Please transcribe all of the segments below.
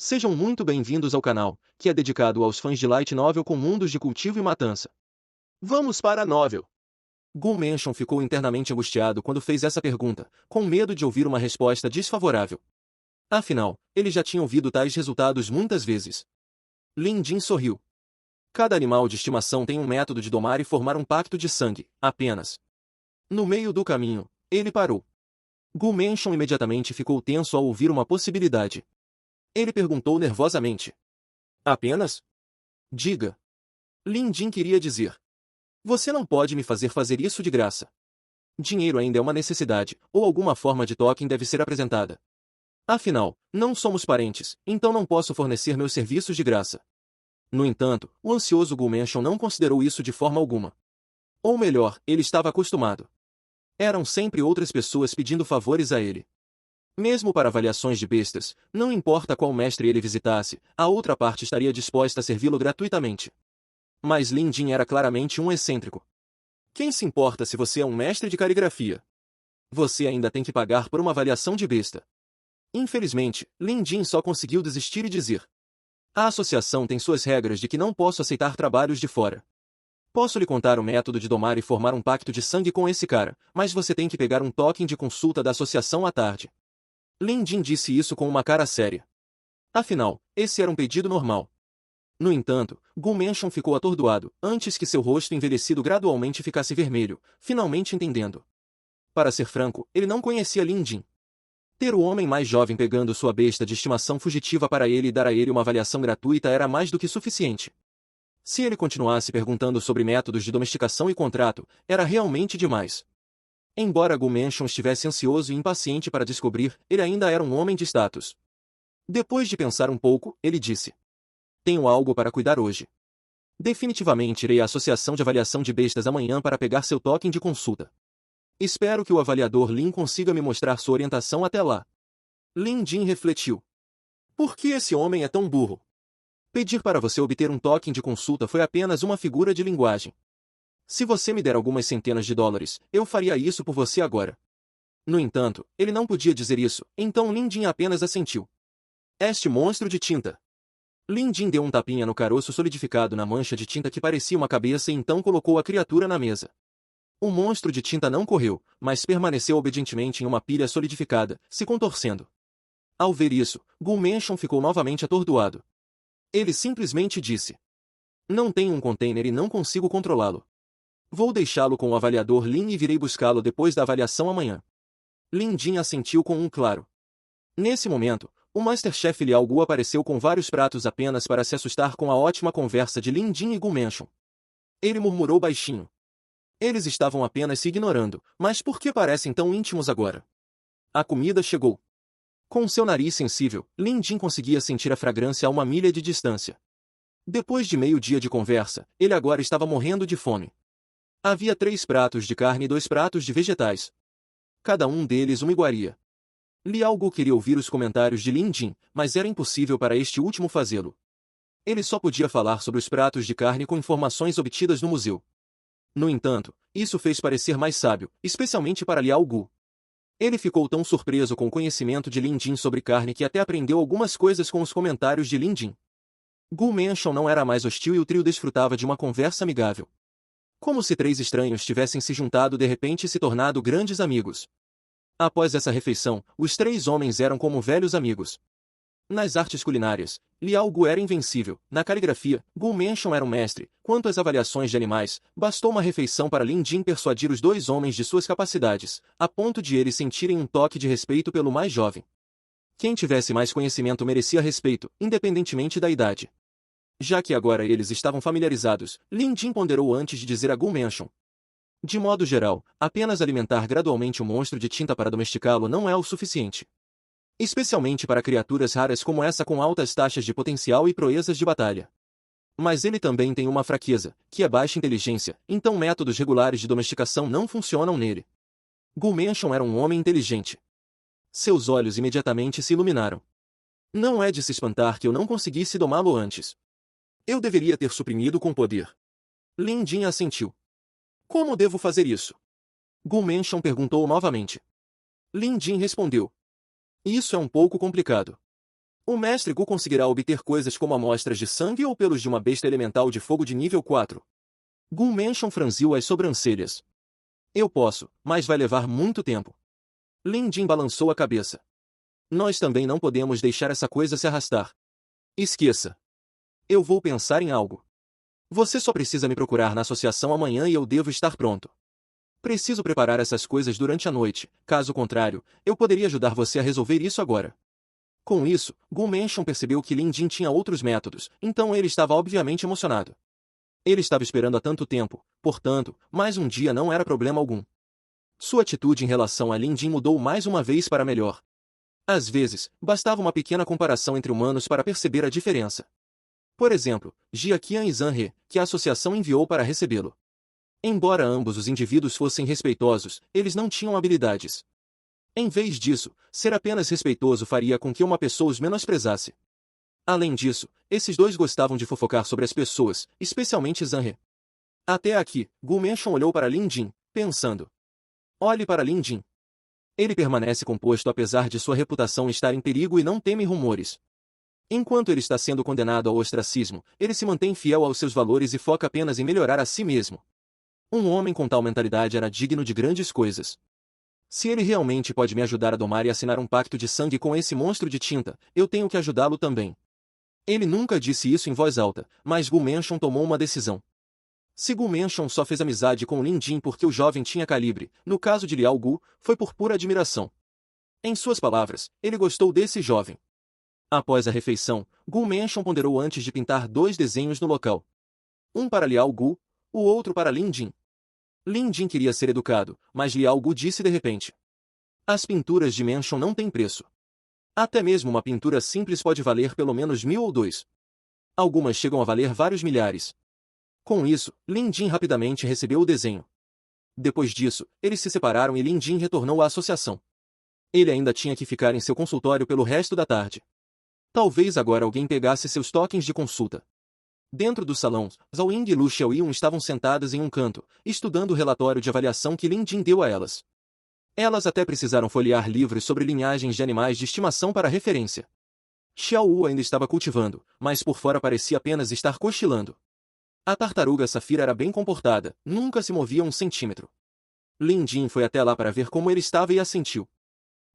Sejam muito bem-vindos ao canal, que é dedicado aos fãs de Light Novel com mundos de cultivo e matança. Vamos para a novel! Gu Mansion ficou internamente angustiado quando fez essa pergunta, com medo de ouvir uma resposta desfavorável. Afinal, ele já tinha ouvido tais resultados muitas vezes. Lin Jin sorriu. Cada animal de estimação tem um método de domar e formar um pacto de sangue, apenas. No meio do caminho, ele parou. Gu Mansion imediatamente ficou tenso ao ouvir uma possibilidade. Ele perguntou nervosamente. Apenas? Diga. Lin Jin queria dizer. Você não pode me fazer isso de graça. Dinheiro ainda é uma necessidade, ou alguma forma de token deve ser apresentada. Afinal, não somos parentes, então não posso fornecer meus serviços de graça. No entanto, o ansioso Gu Mansion não considerou isso de forma alguma. Ou melhor, ele estava acostumado. Eram sempre outras pessoas pedindo favores a ele. Mesmo para avaliações de bestas, não importa qual mestre ele visitasse, a outra parte estaria disposta a servi-lo gratuitamente. Mas Lin Jin era claramente um excêntrico. Quem se importa se você é um mestre de caligrafia? Você ainda tem que pagar por uma avaliação de besta. Infelizmente, Lin Jin só conseguiu desistir e dizer. A associação tem suas regras de que não posso aceitar trabalhos de fora. Posso lhe contar o método de domar e formar um pacto de sangue com esse cara, mas você tem que pegar um token de consulta da associação à tarde. Lin Jin disse isso com uma cara séria. Afinal, esse era um pedido normal. No entanto, Gu Mansion ficou atordoado, antes que seu rosto envelhecido gradualmente ficasse vermelho, finalmente entendendo. Para ser franco, ele não conhecia Lin Jin. Ter o homem mais jovem pegando sua besta de estimação fugitiva para ele e dar a ele uma avaliação gratuita era mais do que suficiente. Se ele continuasse perguntando sobre métodos de domesticação e contrato, era realmente demais. Embora Gu Mansion estivesse ansioso e impaciente para descobrir, ele ainda era um homem de status. Depois de pensar um pouco, ele disse. Tenho algo para cuidar hoje. Definitivamente irei à Associação de Avaliação de Bestas amanhã para pegar seu token de consulta. Espero que o avaliador Lin consiga me mostrar sua orientação até lá. Lin Jin refletiu. Por que esse homem é tão burro? Pedir para você obter um token de consulta foi apenas uma figura de linguagem. Se você me der algumas centenas de dólares, eu faria isso por você agora. No entanto, ele não podia dizer isso, então Lin Jin apenas assentiu. Este monstro de tinta. Lin Jin deu um tapinha no caroço solidificado na mancha de tinta que parecia uma cabeça e então colocou a criatura na mesa. O monstro de tinta não correu, mas permaneceu obedientemente em uma pilha solidificada, se contorcendo. Ao ver isso, Gu Mansion ficou novamente atordoado. Ele simplesmente disse. Não tenho um container e não consigo controlá-lo. Vou deixá-lo com o avaliador Lin e virei buscá-lo depois da avaliação amanhã. Lin Jin assentiu com um claro. Nesse momento, o Masterchef Liao Gu apareceu com vários pratos apenas para se assustar com a ótima conversa de Lin Jin e Gu Mansion. Ele murmurou baixinho. Eles estavam apenas se ignorando, mas por que parecem tão íntimos agora? A comida chegou. Com seu nariz sensível, Lin Jin conseguia sentir a fragrância a uma milha de distância. Depois de meio dia de conversa, ele agora estava morrendo de fome. Havia 3 pratos de carne e 2 pratos de vegetais. Cada um deles uma iguaria. Liao Gu queria ouvir os comentários de Lin Jin, mas era impossível para este último fazê-lo. Ele só podia falar sobre os pratos de carne com informações obtidas no museu. No entanto, isso fez parecer mais sábio, especialmente para Liao Gu. Ele ficou tão surpreso com o conhecimento de Lin Jin sobre carne que até aprendeu algumas coisas com os comentários de Lin Jin. Gu Mansion não era mais hostil e o trio desfrutava de uma conversa amigável. Como se 3 estranhos tivessem se juntado de repente e se tornado grandes amigos. Após essa refeição, os 3 homens eram como velhos amigos. Nas artes culinárias, Liao Gu era invencível, na caligrafia, Gu Mansion era um mestre, quanto às avaliações de animais, bastou uma refeição para Lin Jin persuadir os 2 homens de suas capacidades, a ponto de eles sentirem um toque de respeito pelo mais jovem. Quem tivesse mais conhecimento merecia respeito, independentemente da idade. Já que agora eles estavam familiarizados, Lin Jin ponderou antes de dizer a Gu Mansion. De modo geral, apenas alimentar gradualmente o monstro de tinta para domesticá-lo não é o suficiente. Especialmente para criaturas raras como essa com altas taxas de potencial e proezas de batalha. Mas ele também tem uma fraqueza, que é baixa inteligência, então métodos regulares de domesticação não funcionam nele. Gu Mansion era um homem inteligente. Seus olhos imediatamente se iluminaram. Não é de se espantar que eu não conseguisse domá-lo antes. Eu deveria ter suprimido com poder. Lin Jin assentiu. Como devo fazer isso? Gu Mansion perguntou novamente. Lin Jin respondeu. Isso é um pouco complicado. O mestre Gu conseguirá obter coisas como amostras de sangue ou pelos de uma besta elemental de fogo de nível 4. Gu Mansion franziu as sobrancelhas. Eu posso, mas vai levar muito tempo. Lin Jin balançou a cabeça. Nós também não podemos deixar essa coisa se arrastar. Esqueça. Eu vou pensar em algo. Você só precisa me procurar na associação amanhã e eu devo estar pronto. Preciso preparar essas coisas durante a noite, caso contrário, eu poderia ajudar você a resolver isso agora. Com isso, Gu Mansion percebeu que Lin Jin tinha outros métodos, então ele estava obviamente emocionado. Ele estava esperando há tanto tempo, portanto, mais um dia não era problema algum. Sua atitude em relação a Lin Jin mudou mais uma vez para melhor. Às vezes, bastava uma pequena comparação entre humanos para perceber a diferença. Por exemplo, Jia Qian e Zhang He, que a associação enviou para recebê-lo. Embora ambos os indivíduos fossem respeitosos, eles não tinham habilidades. Em vez disso, ser apenas respeitoso faria com que uma pessoa os menosprezasse. Além disso, esses dois gostavam de fofocar sobre as pessoas, especialmente Zhang He. Até aqui, Gu Mansion olhou para Lin Jin, pensando. Olhe para Lin Jin. Ele permanece composto apesar de sua reputação estar em perigo e não teme rumores. Enquanto ele está sendo condenado ao ostracismo, ele se mantém fiel aos seus valores e foca apenas em melhorar a si mesmo. Um homem com tal mentalidade era digno de grandes coisas. Se ele realmente pode me ajudar a domar e assinar um pacto de sangue com esse monstro de tinta, eu tenho que ajudá-lo também. Ele nunca disse isso em voz alta, mas Gu Mansion tomou uma decisão. Se Gu Mansion só fez amizade com Lin Jin porque o jovem tinha calibre, no caso de Liao Gu, foi por pura admiração. Em suas palavras, ele gostou desse jovem. Após a refeição, Gu Mansion ponderou antes de pintar 2 desenhos no local. Um para Liao Gu, o outro para Lin Jin. Lin Jin queria ser educado, mas Liao Gu disse de repente. As pinturas de Mansion não têm preço. Até mesmo uma pintura simples pode valer pelo menos 1000 ou 2. Algumas chegam a valer vários milhares. Com isso, Lin Jin rapidamente recebeu o desenho. Depois disso, eles se separaram e Lin Jin retornou à associação. Ele ainda tinha que ficar em seu consultório pelo resto da tarde. Talvez agora alguém pegasse seus tokens de consulta. Dentro do salão, Zhao Ying e Lu Xiaoyun estavam sentadas em um canto, estudando o relatório de avaliação que Lin Jin deu a elas. Elas até precisaram folhear livros sobre linhagens de animais de estimação para referência. Xiao Wu ainda estava cultivando, mas por fora parecia apenas estar cochilando. A tartaruga Safira era bem comportada, nunca se movia 1 centímetro. Lin Jin foi até lá para ver como ele estava e assentiu.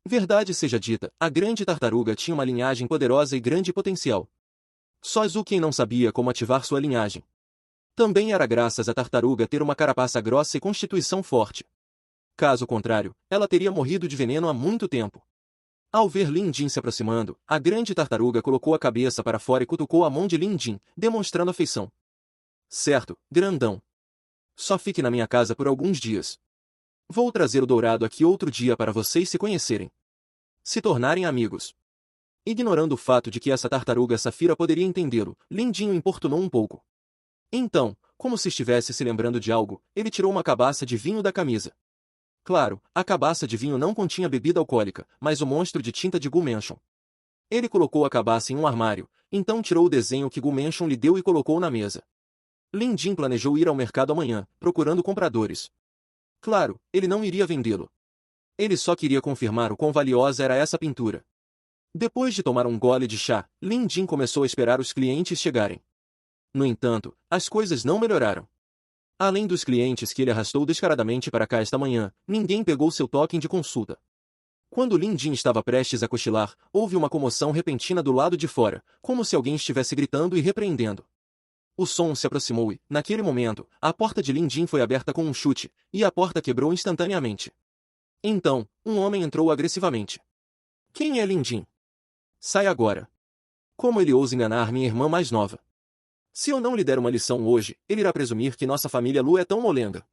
Verdade seja dita, a grande tartaruga tinha uma linhagem poderosa e grande potencial. Só Zhu quem não sabia como ativar sua linhagem. Também era graças à tartaruga ter uma carapaça grossa e constituição forte. Caso contrário, ela teria morrido de veneno há muito tempo. Ao ver Lin Jin se aproximando, a grande tartaruga colocou a cabeça para fora e cutucou a mão de Lin Jin, demonstrando afeição. Certo, grandão. Só fique na minha casa por alguns dias. Vou trazer o dourado aqui outro dia para vocês se conhecerem. Se tornarem amigos. Ignorando o fato de que essa tartaruga Safira poderia entendê-lo, Lin Jin o importunou um pouco. Então, como se estivesse se lembrando de algo, ele tirou uma cabaça de vinho da camisa. Claro, a cabaça de vinho não continha bebida alcoólica, mas o monstro de tinta de Gu Mansion. Ele colocou a cabaça em um armário, então tirou o desenho que Gu Mansion lhe deu e colocou na mesa. Lin Jin planejou ir ao mercado amanhã, procurando compradores. Claro, ele não iria vendê-lo. Ele só queria confirmar o quão valiosa era essa pintura. Depois de tomar um gole de chá, Lin Jin começou a esperar os clientes chegarem. No entanto, as coisas não melhoraram. Além dos clientes que ele arrastou descaradamente para cá esta manhã, ninguém pegou seu token de consulta. Quando Lin Jin estava prestes a cochilar, houve uma comoção repentina do lado de fora, como se alguém estivesse gritando e repreendendo. O som se aproximou e, naquele momento, a porta de Lin Jin foi aberta com um chute, e a porta quebrou instantaneamente. Então, um homem entrou agressivamente. Quem é Lin Jin? Sai agora. Como ele ousa enganar minha irmã mais nova? Se eu não lhe der uma lição hoje, ele irá presumir que nossa família Lu é tão molenga.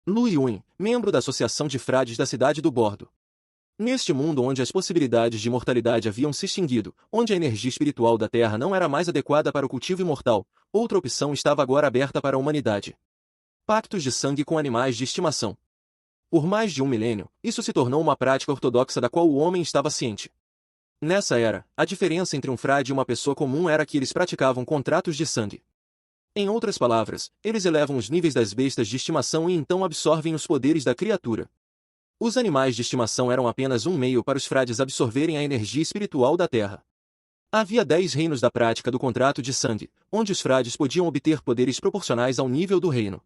Lu Yun, membro da Associação de Frades da cidade do Bordo. Neste mundo onde as possibilidades de imortalidade haviam se extinguido, onde a energia espiritual da Terra não era mais adequada para o cultivo imortal, outra opção estava agora aberta para a humanidade. Pactos de sangue com animais de estimação. Por mais de 1 milênio, isso se tornou uma prática ortodoxa da qual o homem estava ciente. Nessa era, a diferença entre um frade e uma pessoa comum era que eles praticavam contratos de sangue. Em outras palavras, eles elevam os níveis das bestas de estimação e então absorvem os poderes da criatura. Os animais de estimação eram apenas um meio para os frades absorverem a energia espiritual da Terra. Havia 10 reinos da prática do contrato de sangue, onde os frades podiam obter poderes proporcionais ao nível do reino.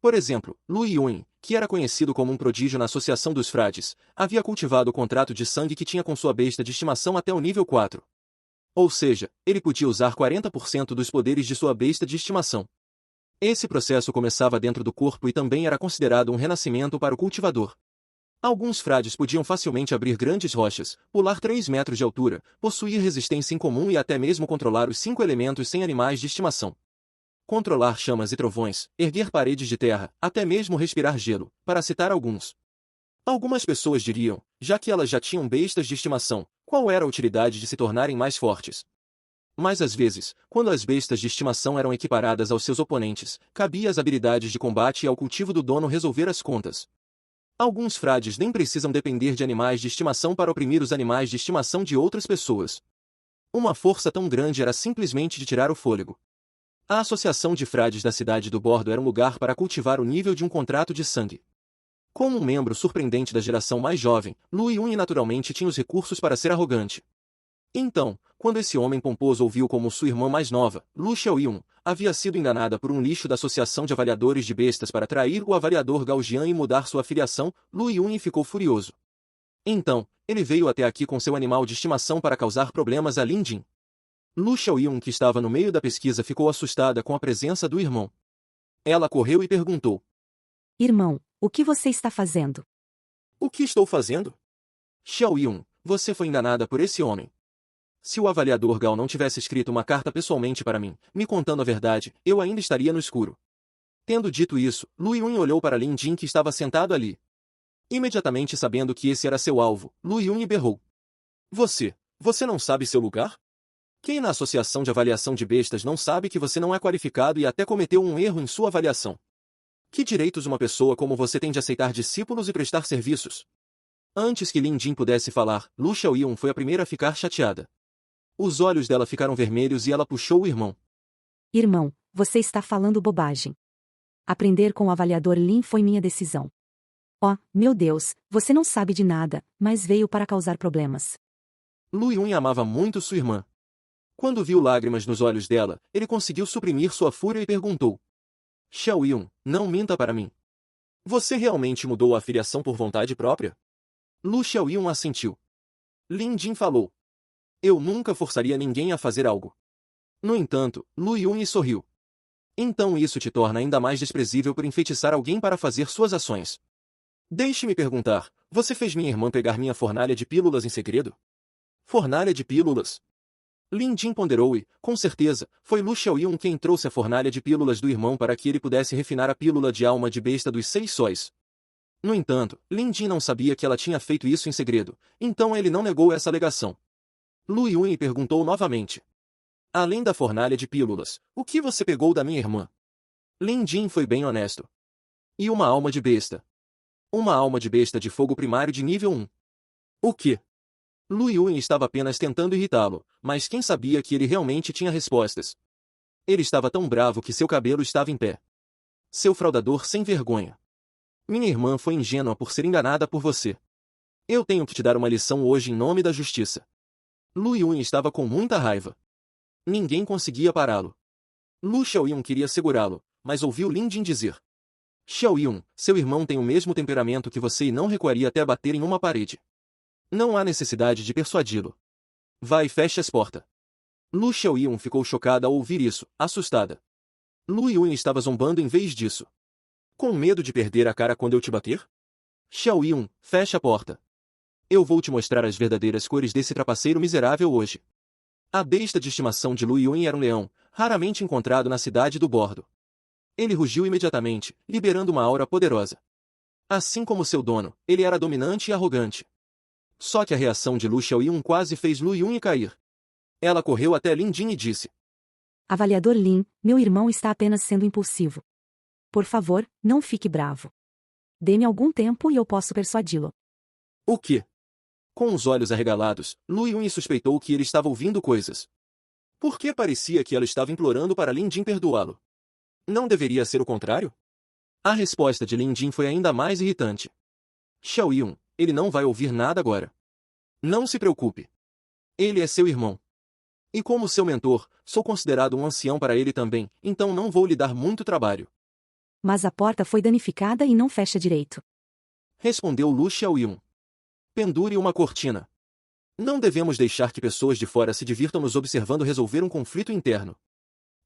Por exemplo, Lu Yun, que era conhecido como um prodígio na Associação dos Frades, havia cultivado o contrato de sangue que tinha com sua besta de estimação até o nível 4. Ou seja, ele podia usar 40% dos poderes de sua besta de estimação. Esse processo começava dentro do corpo e também era considerado um renascimento para o cultivador. Alguns frades podiam facilmente abrir grandes rochas, pular 3 metros de altura, possuir resistência incomum e até mesmo controlar os 5 elementos sem animais de estimação. Controlar chamas e trovões, erguer paredes de terra, até mesmo respirar gelo, para citar alguns. Algumas pessoas diriam, já que elas já tinham bestas de estimação, qual era a utilidade de se tornarem mais fortes? Mas às vezes, quando as bestas de estimação eram equiparadas aos seus oponentes, cabia às habilidades de combate e ao cultivo do dono resolver as contas. Alguns frades nem precisam depender de animais de estimação para oprimir os animais de estimação de outras pessoas. Uma força tão grande era simplesmente de tirar o fôlego. A Associação de Frades da cidade do Bordo era um lugar para cultivar o nível de um contrato de sangue. Como um membro surpreendente da geração mais jovem, Lu Yun naturalmente tinha os recursos para ser arrogante. Então, quando esse homem pomposo ouviu como sua irmã mais nova, Lu Xiaoyun, havia sido enganada por um lixo da Associação de Avaliadores de Bestas para trair o avaliador Gao Jian e mudar sua filiação, Lu Yun ficou furioso. Então, ele veio até aqui com seu animal de estimação para causar problemas a Lin Jin. Lu Xiaoyun, que estava no meio da pesquisa, ficou assustada com a presença do irmão. Ela correu e perguntou: Irmão, o que você está fazendo? O que estou fazendo? Xiaoyun, você foi enganada por esse homem. Se o avaliador Gao não tivesse escrito uma carta pessoalmente para mim, me contando a verdade, eu ainda estaria no escuro. Tendo dito isso, Lu Yun olhou para Lin Jin, que estava sentado ali. Imediatamente sabendo que esse era seu alvo, Lu Yun berrou: Você não sabe seu lugar? Quem na Associação de Avaliação de Bestas não sabe que você não é qualificado e até cometeu um erro em sua avaliação? Que direitos uma pessoa como você tem de aceitar discípulos e prestar serviços? Antes que Lin Jin pudesse falar, Lu Xiaoyun foi a primeira a ficar chateada. Os olhos dela ficaram vermelhos e ela puxou o irmão. Irmão, você está falando bobagem. Aprender com o avaliador Lin foi minha decisão. Oh, meu Deus, você não sabe de nada, mas veio para causar problemas. Lu Yun amava muito sua irmã. Quando viu lágrimas nos olhos dela, ele conseguiu suprimir sua fúria e perguntou: Xiaoyun, não minta para mim. Você realmente mudou a filiação por vontade própria? Lu Xiaoyun assentiu. Lin Jin falou: Eu nunca forçaria ninguém a fazer algo. No entanto, Lu Yun sorriu. Então isso te torna ainda mais desprezível por enfeitiçar alguém para fazer suas ações. Deixe-me perguntar, você fez minha irmã pegar minha fornalha de pílulas em segredo? Fornalha de pílulas? Lin Jin ponderou e, com certeza, foi Lu Xiaoyun quem trouxe a fornalha de pílulas do irmão para que ele pudesse refinar a pílula de alma de besta dos 6 sóis. No entanto, Lin Jin não sabia que ela tinha feito isso em segredo, então ele não negou essa alegação. Lu Yun perguntou novamente: Além da fornalha de pílulas, o que você pegou da minha irmã? Lin Jin foi bem honesto. E uma alma de besta. Uma alma de besta de fogo primário de nível 1. O quê? Lu Yun estava apenas tentando irritá-lo, mas quem sabia que ele realmente tinha respostas? Ele estava tão bravo que seu cabelo estava em pé. Seu fraudador sem vergonha. Minha irmã foi ingênua por ser enganada por você. Eu tenho que te dar uma lição hoje em nome da justiça. Lu Yun estava com muita raiva. Ninguém conseguia pará-lo. Lu Xiaoyun queria segurá-lo, mas ouviu Lin Jin dizer: Xiaoyun, seu irmão tem o mesmo temperamento que você e não recuaria até bater em uma parede. Não há necessidade de persuadi-lo. Vá e feche as portas. Lu Xiaoyun ficou chocada ao ouvir isso, assustada. Lu Yun estava zombando em vez disso. Com medo de perder a cara quando eu te bater? Xiaoyun, feche a porta. Eu vou te mostrar as verdadeiras cores desse trapaceiro miserável hoje. A besta de estimação de Lu Yun era um leão, raramente encontrado na cidade do Bordo. Ele rugiu imediatamente, liberando uma aura poderosa. Assim como seu dono, ele era dominante e arrogante. Só que a reação de Lu Xiaoyun quase fez Lu Yun cair. Ela correu até Lin Jin e disse: Avaliador Lin, meu irmão está apenas sendo impulsivo. Por favor, não fique bravo. Dê-me algum tempo e eu posso persuadi-lo. O quê? Com os olhos arregalados, Lu Yun suspeitou que ele estava ouvindo coisas. Por que parecia que ela estava implorando para Lin Jin perdoá-lo? Não deveria ser o contrário? A resposta de Lin Jin foi ainda mais irritante. Xiaoyun, ele não vai ouvir nada agora. Não se preocupe. Ele é seu irmão. E como seu mentor, sou considerado um ancião para ele também, então não vou lhe dar muito trabalho. Mas a porta foi danificada e não fecha direito. Respondeu Lu Xiaoyun. Pendure uma cortina. Não devemos deixar que pessoas de fora se divirtam nos observando resolver um conflito interno.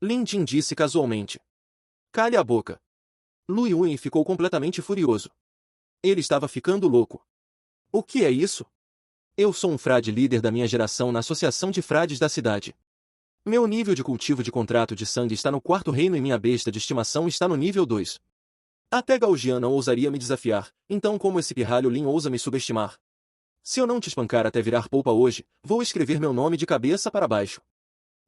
Lin Jin disse casualmente. Cale a boca. Lu Yun ficou completamente furioso. Ele estava ficando louco. O que é isso? Eu sou um frade líder da minha geração na Associação de Frades da cidade. Meu nível de cultivo de contrato de sangue está no 4º reino e minha besta de estimação está no nível 2. Até Gaujian não ousaria me desafiar, então como esse pirralho Lin ousa me subestimar? Se eu não te espancar até virar polpa hoje, vou escrever meu nome de cabeça para baixo.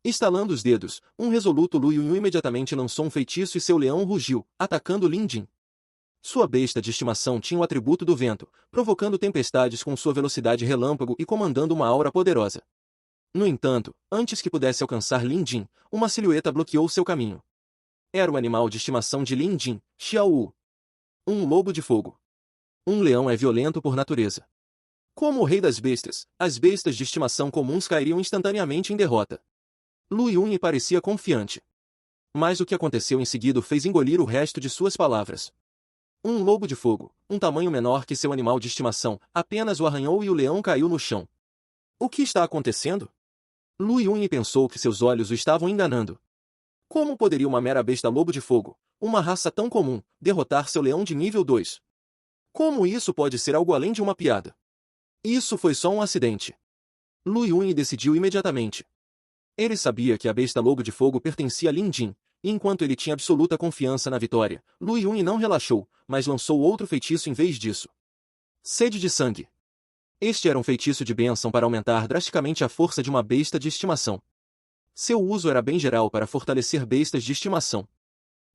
Estalando os dedos, um resoluto Lu Yun imediatamente lançou um feitiço e seu leão rugiu, atacando Lin Jin. Sua besta de estimação tinha o atributo do vento, provocando tempestades com sua velocidade relâmpago e comandando uma aura poderosa. No entanto, antes que pudesse alcançar Lin Jin, uma silhueta bloqueou seu caminho. Era o animal de estimação de Lin Jin, Xiao Wu. Um lobo de fogo. Um leão é violento por natureza. Como o rei das bestas, as bestas de estimação comuns cairiam instantaneamente em derrota. Lu Yun parecia confiante. Mas o que aconteceu em seguida o fez engolir o resto de suas palavras. Um lobo de fogo, um tamanho menor que seu animal de estimação, apenas o arranhou e o leão caiu no chão. O que está acontecendo? Lu Yun pensou que seus olhos o estavam enganando. Como poderia uma mera besta lobo de fogo, uma raça tão comum, derrotar seu leão de nível 2? Como isso pode ser algo além de uma piada? Isso foi só um acidente. Lu Yun decidiu imediatamente. Ele sabia que a besta lobo de fogo pertencia a Lin Jin, e enquanto ele tinha absoluta confiança na vitória, Lu Yun não relaxou, mas lançou outro feitiço em vez disso. Sede de sangue. Este era um feitiço de bênção para aumentar drasticamente a força de uma besta de estimação. Seu uso era bem geral para fortalecer bestas de estimação.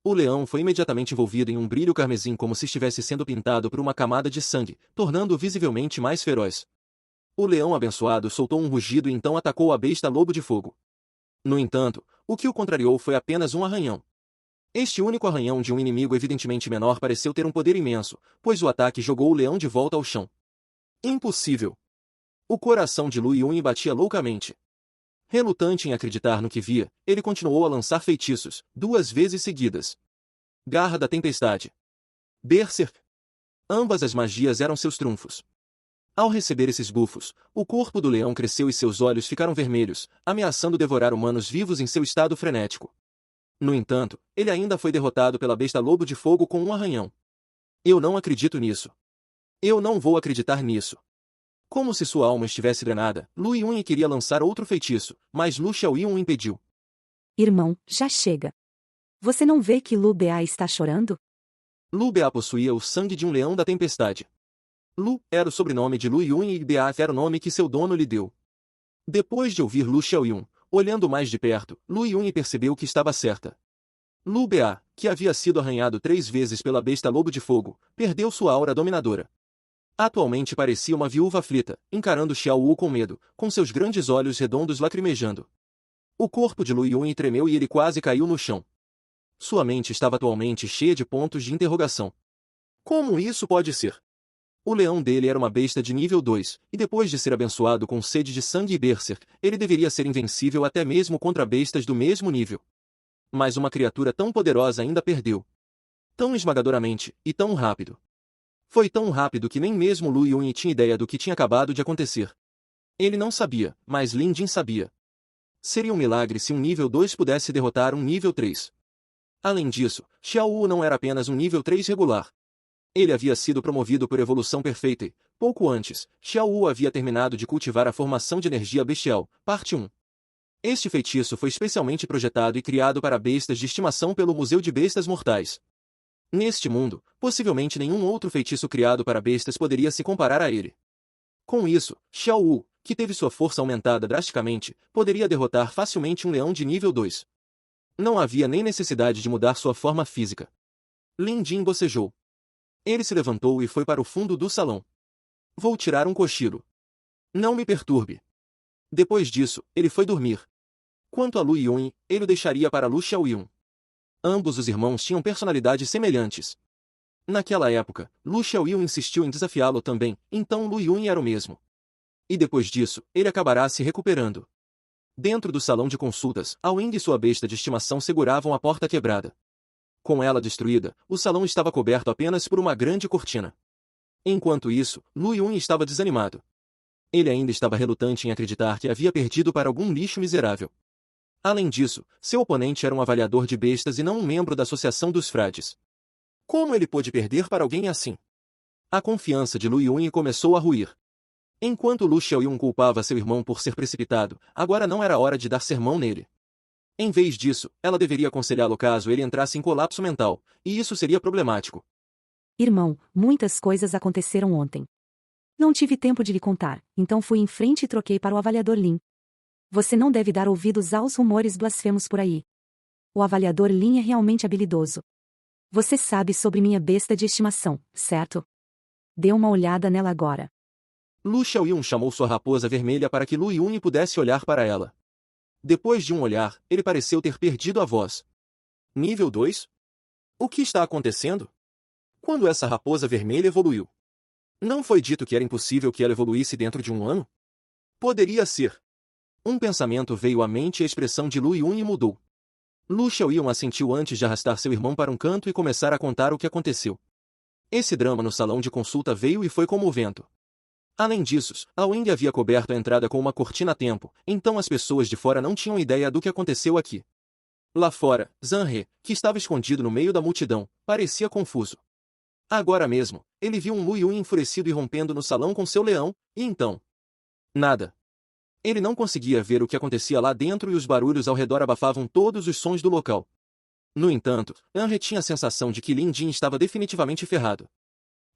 O leão foi imediatamente envolvido em um brilho carmesim como se estivesse sendo pintado por uma camada de sangue, tornando-o visivelmente mais feroz. O leão abençoado soltou um rugido e então atacou a besta lobo de fogo. No entanto, o que o contrariou foi apenas um arranhão. Este único arranhão de um inimigo evidentemente menor pareceu ter um poder imenso, pois o ataque jogou o leão de volta ao chão. Impossível! O coração de Lu Yun batia loucamente. Relutante em acreditar no que via, ele continuou a lançar feitiços, 2 vezes seguidas. Garra da Tempestade. Berserk. Ambas as magias eram seus trunfos. Ao receber esses bufos, o corpo do leão cresceu e seus olhos ficaram vermelhos, ameaçando devorar humanos vivos em seu estado frenético. No entanto, ele ainda foi derrotado pela besta lobo de fogo com um arranhão. Eu não acredito nisso. Eu não vou acreditar nisso. Como se sua alma estivesse drenada, Lu Yun queria lançar outro feitiço, mas Lu Xiaoyun o impediu. Irmão, já chega. Você não vê que Lu Bea está chorando? Lu Bea possuía o sangue de um leão da tempestade. Lu era o sobrenome de Lu Yun e Bea era o nome que seu dono lhe deu. Depois de ouvir Lu Xiaoyun, olhando mais de perto, Lu Yun percebeu que estava certa. Lu Bea, que havia sido arranhado 3 vezes pela besta lobo de fogo, perdeu sua aura dominadora. Atualmente parecia uma viúva aflita, encarando Xiao Wu com medo, com seus grandes olhos redondos lacrimejando. O corpo de Lu Yun tremeu e ele quase caiu no chão. Sua mente estava atualmente cheia de pontos de interrogação. Como isso pode ser? O leão dele era uma besta de nível 2, e depois de ser abençoado com sede de sangue e berserk, ele deveria ser invencível até mesmo contra bestas do mesmo nível. Mas uma criatura tão poderosa ainda perdeu. Tão esmagadoramente, e tão rápido. Foi tão rápido que nem mesmo Lu Yun tinha ideia do que tinha acabado de acontecer. Ele não sabia, mas Lin Jin sabia. Seria um milagre se um nível 2 pudesse derrotar um nível 3. Além disso, Xiao Wu não era apenas um nível 3 regular. Ele havia sido promovido por evolução perfeita e, pouco antes, Xiao Wu havia terminado de cultivar a formação de energia bestial, parte 1. Este feitiço foi especialmente projetado e criado para bestas de estimação pelo Museu de Bestas Mortais. Neste mundo, possivelmente nenhum outro feitiço criado para bestas poderia se comparar a ele. Com isso, Xiao Wu, que teve sua força aumentada drasticamente, poderia derrotar facilmente um leão de nível 2. Não havia nem necessidade de mudar sua forma física. Lin Jin bocejou. Ele se levantou e foi para o fundo do salão. Vou tirar um cochilo. Não me perturbe. Depois disso, ele foi dormir. Quanto a Lu Yun, ele o deixaria para Lu Xiaoyun. Ambos os irmãos tinham personalidades semelhantes. Naquela época, Lu Xiaoyun insistiu em desafiá-lo também, então Lu Yun era o mesmo. E depois disso, ele acabará se recuperando. Dentro do salão de consultas, A Wing e sua besta de estimação seguravam a porta quebrada. Com ela destruída, o salão estava coberto apenas por uma grande cortina. Enquanto isso, Lu Yun estava desanimado. Ele ainda estava relutante em acreditar que havia perdido para algum lixo miserável. Além disso, seu oponente era um avaliador de bestas e não um membro da Associação dos Frades. Como ele pôde perder para alguém assim? A confiança de Lu Yun começou a ruir. Enquanto Lu Xiaoyun culpava seu irmão por ser precipitado, agora não era hora de dar sermão nele. Em vez disso, ela deveria aconselhá-lo caso ele entrasse em colapso mental, e isso seria problemático. Irmão, muitas coisas aconteceram ontem. Não tive tempo de lhe contar, então fui em frente e troquei para o avaliador Lin. Você não deve dar ouvidos aos rumores blasfemos por aí. O avaliador Lin é realmente habilidoso. Você sabe sobre minha besta de estimação, certo? Dê uma olhada nela agora. Lu Xiaoyun chamou sua raposa vermelha para que Lu Yun pudesse olhar para ela. Depois de um olhar, ele pareceu ter perdido a voz. Nível 2? O que está acontecendo? Quando essa raposa vermelha evoluiu? Não foi dito que era impossível que ela evoluísse dentro de um ano? Poderia ser. Um pensamento veio à mente e a expressão de Lu Yun mudou. Lu Xiaoyun assentiu antes de arrastar seu irmão para um canto e começar a contar o que aconteceu. Esse drama no salão de consulta veio e foi como o vento. Além disso, a Wing havia coberto a entrada com uma cortina a tempo, então as pessoas de fora não tinham ideia do que aconteceu aqui. Lá fora, Zhang He, que estava escondido no meio da multidão, parecia confuso. Agora mesmo, ele viu um Lu Yun enfurecido irrompendo no salão com seu leão, e então... nada. Ele não conseguia ver o que acontecia lá dentro e os barulhos ao redor abafavam todos os sons do local. No entanto, Zhang He tinha a sensação de que Lin Jin estava definitivamente ferrado.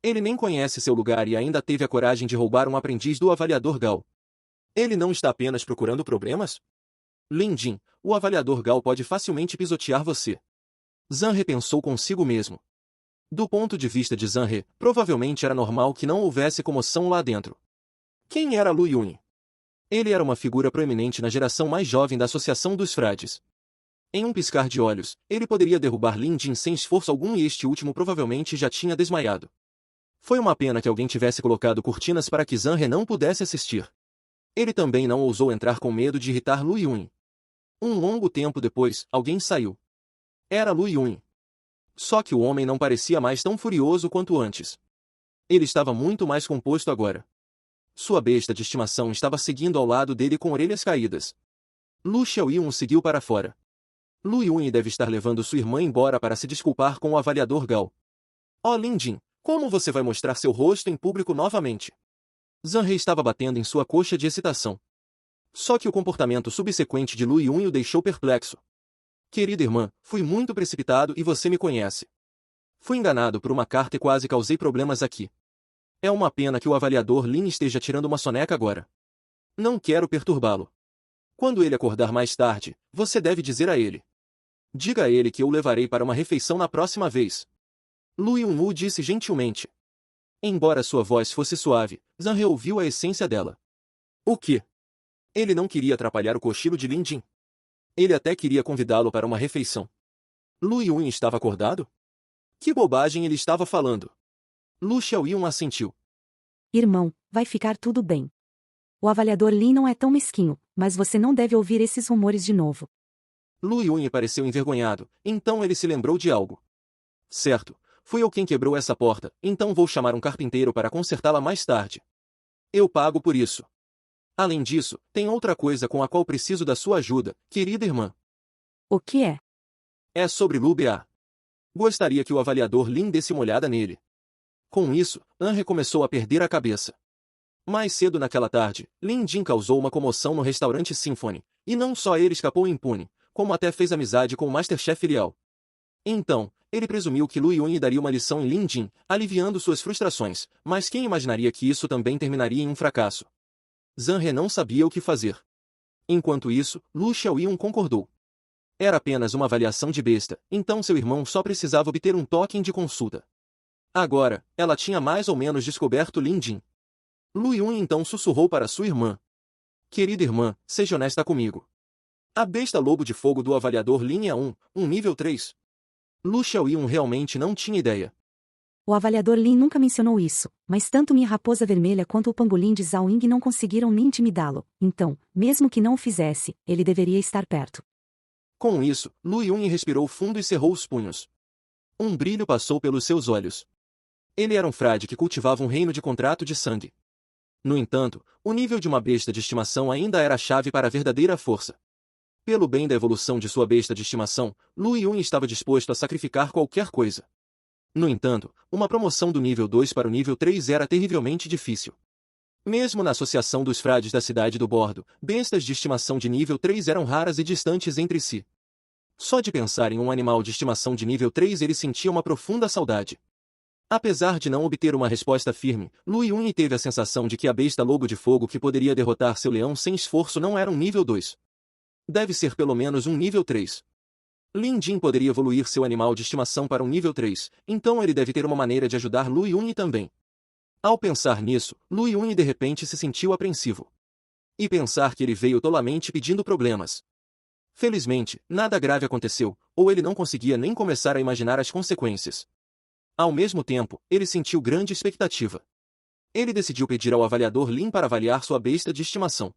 Ele nem conhece seu lugar e ainda teve a coragem de roubar um aprendiz do avaliador Gao. Ele não está apenas procurando problemas? Lin Jin, o avaliador Gao pode facilmente pisotear você. Zhang He pensou consigo mesmo. Do ponto de vista de Zhang He, provavelmente era normal que não houvesse comoção lá dentro. Quem era Lu Yun? Ele era uma figura proeminente na geração mais jovem da Associação dos Frades. Em um piscar de olhos, ele poderia derrubar Lin Jin sem esforço algum e este último provavelmente já tinha desmaiado. Foi uma pena que alguém tivesse colocado cortinas para que Zhang He não pudesse assistir. Ele também não ousou entrar com medo de irritar Lu Yun. Um longo tempo depois, alguém saiu. Era Lu Yun. Só que o homem não parecia mais tão furioso quanto antes. Ele estava muito mais composto agora. Sua besta de estimação estava seguindo ao lado dele com orelhas caídas. Lu Xiaoyun seguiu para fora. Lu Yun deve estar levando sua irmã embora para se desculpar com o avaliador Gao. Oh Lin Jin, como você vai mostrar seu rosto em público novamente? Zhang He estava batendo em sua coxa de excitação. Só que o comportamento subsequente de Lu Yun o deixou perplexo. Querida irmã, fui muito precipitado e você me conhece. Fui enganado por uma carta e quase causei problemas aqui. É uma pena que o avaliador Lin esteja tirando uma soneca agora. Não quero perturbá-lo. Quando ele acordar mais tarde, você deve dizer a ele. Diga a ele que eu o levarei para uma refeição na próxima vez. Lu Yun disse gentilmente. Embora sua voz fosse suave, Zhang He ouviu a essência dela. O quê? Ele não queria atrapalhar o cochilo de Lin Jin. Ele até queria convidá-lo para uma refeição. Lu Yun estava acordado? Que bobagem ele estava falando? Lu Xiaoyun assentiu. Irmão, vai ficar tudo bem. O avaliador Lin não é tão mesquinho, mas você não deve ouvir esses rumores de novo. Lu Yun pareceu envergonhado, então ele se lembrou de algo. Certo, fui eu quem quebrou essa porta, então vou chamar um carpinteiro para consertá-la mais tarde. Eu pago por isso. Além disso, tem outra coisa com a qual preciso da sua ajuda, querida irmã. O que é? É sobre Lu Bea. Gostaria que o avaliador Lin desse uma olhada nele. Com isso, Zhang começou a perder a cabeça. Mais cedo naquela tarde, Lin Jin causou uma comoção no restaurante Symphony, e não só ele escapou impune, como até fez amizade com o Masterchef Liao. Então, ele presumiu que Lu Yun daria uma lição em Lin Jin, aliviando suas frustrações, mas quem imaginaria que isso também terminaria em um fracasso? Zhang He não sabia o que fazer. Enquanto isso, Lu Xiaoyun concordou. Era apenas uma avaliação de besta, então seu irmão só precisava obter um token de consulta. Agora, ela tinha mais ou menos descoberto Lin Jin. Lu Yun então sussurrou para sua irmã. Querida irmã, seja honesta comigo. A besta lobo de fogo do avaliador Lin é um nível 3. Lu Xiaoyun realmente não tinha ideia. O avaliador Lin nunca mencionou isso, mas tanto minha raposa vermelha quanto o pangolim de Zhao Ying não conseguiram nem intimidá-lo, então, mesmo que não o fizesse, ele deveria estar perto. Com isso, Lu Yun respirou fundo e cerrou os punhos. Um brilho passou pelos seus olhos. Ele era um frade que cultivava um reino de contrato de sangue. No entanto, o nível de uma besta de estimação ainda era a chave para a verdadeira força. Pelo bem da evolução de sua besta de estimação, Lu Yun estava disposto a sacrificar qualquer coisa. No entanto, uma promoção do nível 2 para o nível 3 era terrivelmente difícil. Mesmo na associação dos frades da cidade do Bordo, bestas de estimação de nível 3 eram raras e distantes entre si. Só de pensar em um animal de estimação de nível 3 ele sentia uma profunda saudade. Apesar de não obter uma resposta firme, Lu Yun teve a sensação de que a besta lobo de fogo que poderia derrotar seu leão sem esforço não era um nível 2. Deve ser pelo menos um nível 3. Lin Jin poderia evoluir seu animal de estimação para um nível 3, então ele deve ter uma maneira de ajudar Lu Yun também. Ao pensar nisso, Lu Yun de repente se sentiu apreensivo. E pensar que ele veio tolamente pedindo problemas. Felizmente, nada grave aconteceu, ou ele não conseguia nem começar a imaginar as consequências. Ao mesmo tempo, ele sentiu grande expectativa. Ele decidiu pedir ao avaliador Lin para avaliar sua besta de estimação.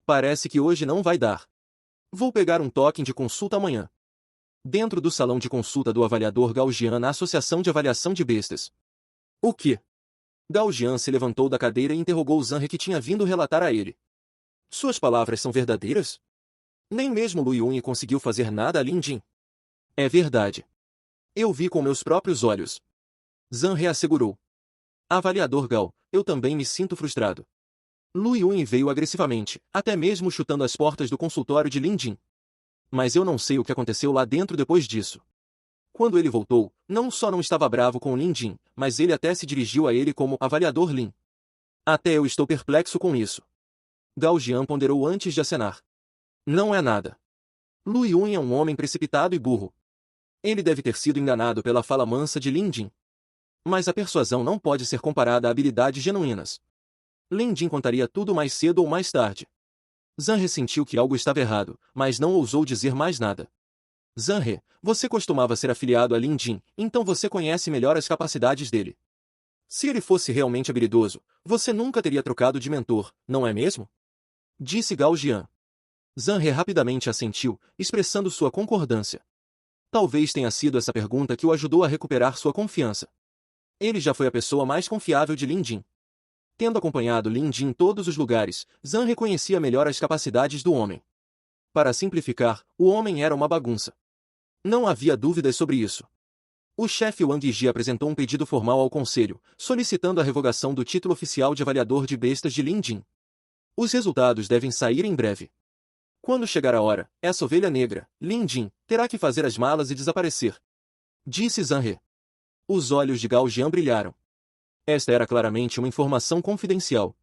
Parece que hoje não vai dar. Vou pegar um token de consulta amanhã. Dentro do salão de consulta do avaliador Gao Jian na Associação de Avaliação de Bestas. O quê? Gao Jian se levantou da cadeira e interrogou Zhang He que tinha vindo relatar a ele. Suas palavras são verdadeiras? Nem mesmo Lu Yun conseguiu fazer nada a Lin Jin. É verdade. Eu vi com meus próprios olhos. Zhang He assegurou. Avaliador Gao, eu também me sinto frustrado. Lu Yun veio agressivamente, até mesmo chutando as portas do consultório de Lin Jin. Mas eu não sei o que aconteceu lá dentro depois disso. Quando ele voltou, não só não estava bravo com Lin Jin, mas ele até se dirigiu a ele como avaliador Lin. Até eu estou perplexo com isso. Gao Jian ponderou antes de acenar. Não é nada. Lu Yun é um homem precipitado e burro. Ele deve ter sido enganado pela fala mansa de Lin Jin. Mas a persuasão não pode ser comparada a habilidades genuínas. Lin Jin contaria tudo mais cedo ou mais tarde. Zhang He sentiu que algo estava errado, mas não ousou dizer mais nada. Zhang He, você costumava ser afiliado a Lin Jin, então você conhece melhor as capacidades dele. Se ele fosse realmente habilidoso, você nunca teria trocado de mentor, não é mesmo? Disse Gao Jian. Zhang He rapidamente assentiu, expressando sua concordância. Talvez tenha sido essa pergunta que o ajudou a recuperar sua confiança. Ele já foi a pessoa mais confiável de Lin Jin. Tendo acompanhado Lin Jin em todos os lugares, Zhang reconhecia melhor as capacidades do homem. Para simplificar, o homem era uma bagunça. Não havia dúvidas sobre isso. O chefe Wang Yi apresentou um pedido formal ao conselho, solicitando a revogação do título oficial de avaliador de bestas de Lin Jin. Os resultados devem sair em breve. Quando chegar a hora, essa ovelha negra, Lin Jin, terá que fazer as malas e desaparecer. Disse Zhang He. Os olhos de Gao Jian brilharam. Esta era claramente uma informação confidencial.